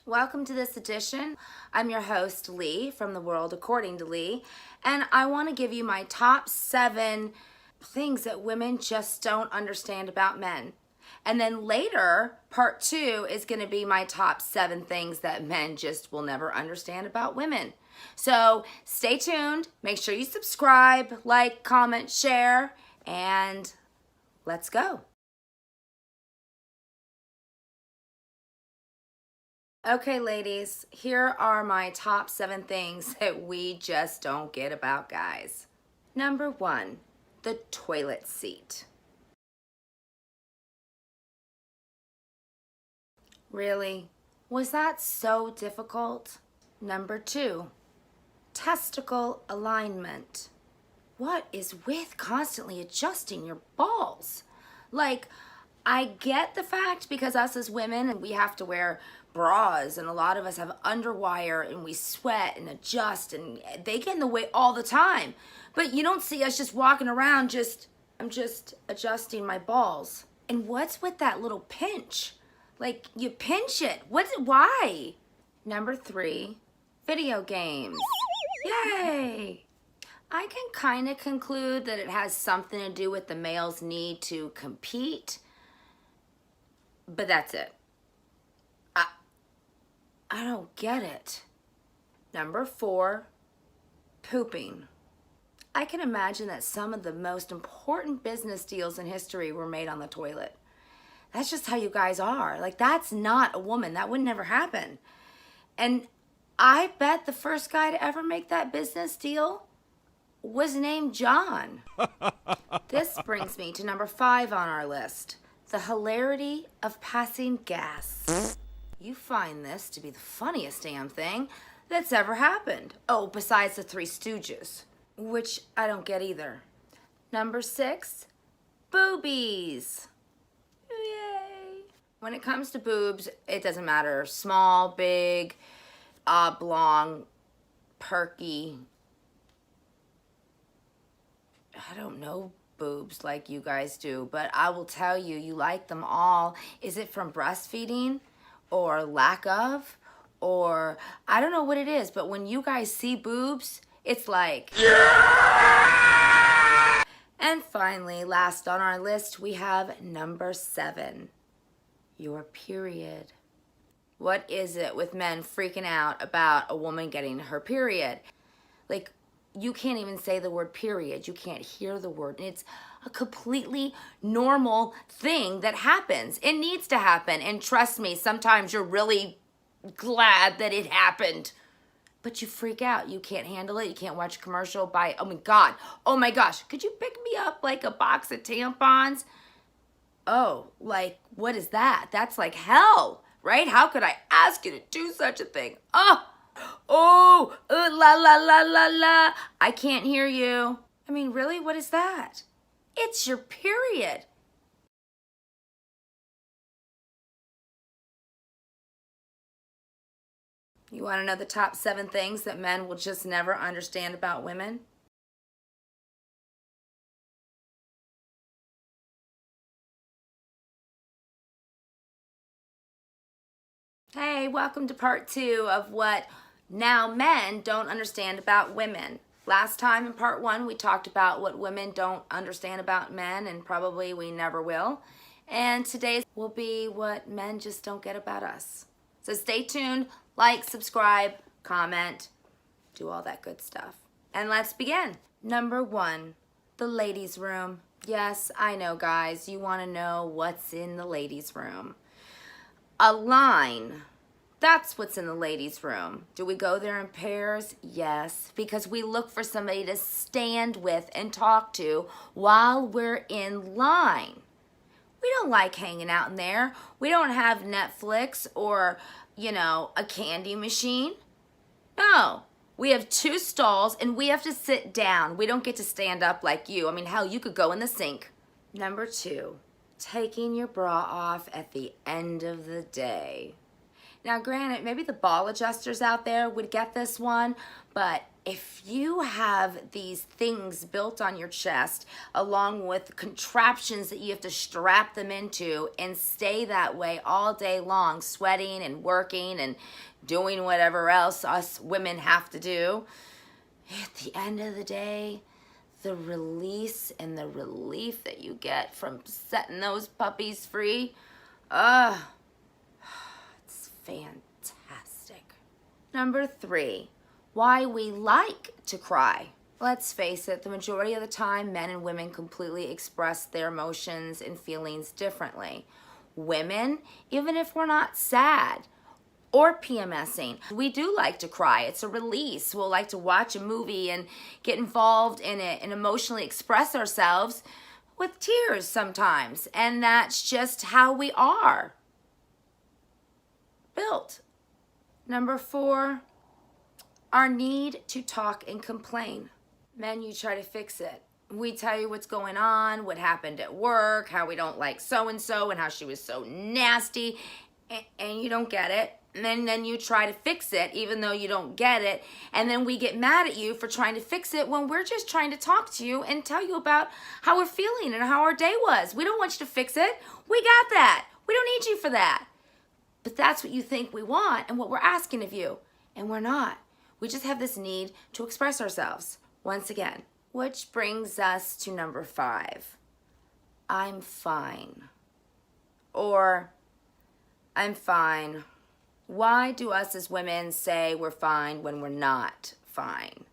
Welcome to this edition. I'm your host, Lee, from The World According to Lee, and I want to give you my top 7 things that women just don't understand about men. And then later, part 2 is going to be my top 7 things that men just will never understand about women. So stay tuned, make sure you subscribe, like, comment, share, and let's go. Okay, ladies, here are my top 7 things that we just don't get about guys. Number 1, the toilet seat. Really? Was that so difficult? Number 2, testicle alignment. What is with constantly adjusting your balls? Like, I get the fact because us as women, we have to wear bras and a lot of us have underwire and we sweat and adjust and they get in the way all the time. But you don't see us just walking around I'm just adjusting my balls. And what's with that little pinch? Like, you pinch it. Why? Number 3, video games. Yay! I can kind of conclude that it has something to do with the male's need to compete, but that's it. I don't get it. Number 4, pooping. I can imagine that some of the most important business deals in history were made on the toilet. That's just how you guys are. Like, that's not a woman. That would never happen. And I bet the first guy to ever make that business deal was named John. This brings me to number 5 on our list. The hilarity of passing gas. You find this to be the funniest damn thing that's ever happened. Oh, besides the Three Stooges, which I don't get either. Number 6, boobies. Yay. When it comes to boobs, it doesn't matter. Small, big, oblong, perky. I don't know boobs like you guys do, but I will tell you, you like them all. Is it from breastfeeding or lack of? Or I don't know what it is, but when you guys see boobs, it's like, yeah! And finally, last on our list, we have number 7, your period. What is it with men freaking out about a woman getting her period? Like, you can't even say the word period. You can't hear the word. And it's a completely normal thing that happens. It needs to happen. And trust me, sometimes you're really glad that it happened. But you freak out. You can't handle it. You can't watch a commercial. Oh my God. Oh my gosh. Could you pick me up like a box of tampons? Oh, like, what is that? That's like hell, right? How could I ask you to do such a thing? Oh, la la la la la. I can't hear you. I mean, really, what is that? It's your period. You want to know the top 7 things that men will just never understand about women? Hey, welcome to part 2 of what now men don't understand about women. Last time in part 1, we talked about what women don't understand about men, and probably we never will. And today's will be what men just don't get about us. So stay tuned, like, subscribe, comment, do all that good stuff. And let's begin. Number 1, the ladies' room. Yes, I know, guys, you want to know what's in the ladies' room. A line. That's what's in the ladies' room. Do we go there in pairs? Yes, because we look for somebody to stand with and talk to while we're in line. We don't like hanging out in there. We don't have Netflix or, a candy machine. No, we have 2 stalls and we have to sit down. We don't get to stand up like you. I mean, hell, you could go in the sink. Number 2, taking your bra off at the end of the day. Now, granted, maybe the ball adjusters out there would get this one, but if you have these things built on your chest along with contraptions that you have to strap them into and stay that way all day long, sweating and working and doing whatever else us women have to do, at the end of the day, the release and the relief that you get from setting those puppies free, it's fantastic. Number 3, why we like to cry. Let's face it, the majority of the time, men and women completely express their emotions and feelings differently. Women, even if we're not sad or PMSing, we do like to cry. It's a release. We'll like to watch a movie and get involved in it and emotionally express ourselves with tears sometimes. And that's just how we are built. Number 4, our need to talk and complain. Men, you try to fix it. We tell you what's going on, what happened at work, how we don't like so-and-so and how she was so nasty, and you don't get it. And then you try to fix it even though you don't get it, and then we get mad at you for trying to fix it when we're just trying to talk to you and tell you about how we're feeling and how our day was. We don't want you to fix it. We got that. We don't need you for that. But that's what you think we want and what we're asking of you, and we're not. We just have this need to express ourselves once again. Which brings us to number 5. I'm fine. Or I'm fine. Why do us as women say we're fine when we're not fine?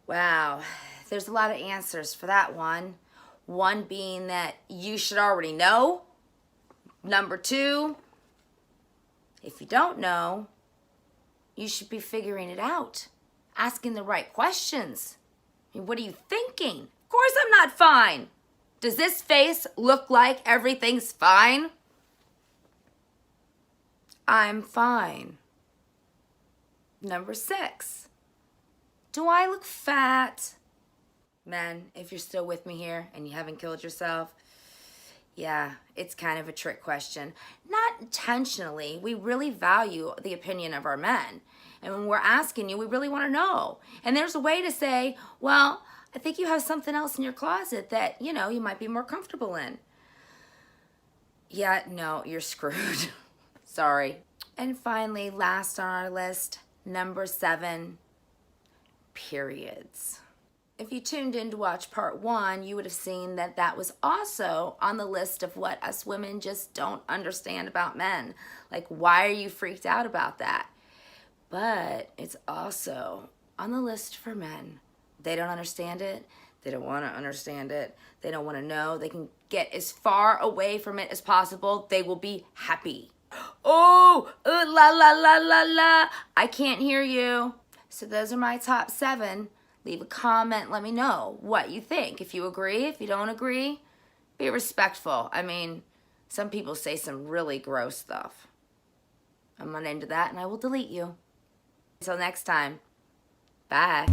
Wow, there's a lot of answers for that one. One being that you should already know. Number 2, if you don't know, you should be figuring it out, asking the right questions. I mean, what are you thinking? Of course I'm not fine. Does this face look like everything's fine? I'm fine. Number 6, do I look fat? Men, if you're still with me here and you haven't killed yourself, yeah, it's kind of a trick question. Not intentionally. We really value the opinion of our men. And when we're asking you, we really want to know. And there's a way to say, well, I think you have something else in your closet that, you know, you might be more comfortable in. Yeah, no, you're screwed. Sorry. And finally, last on our list, number 7, periods. If you tuned in to watch part 1, you would have seen that that was also on the list of what us women just don't understand about men. Like, why are you freaked out about that? But it's also on the list for men. They don't understand it. They don't want to understand it. They don't want to know. They can get as far away from it as possible. They will be happy. Oh, la, la, la, la, la. I can't hear you. So those are my top 7. Leave a comment. Let me know what you think. If you agree, if you don't agree, be respectful. I mean, some people say some really gross stuff. I'm not into that, and I will delete you. Until next time, bye.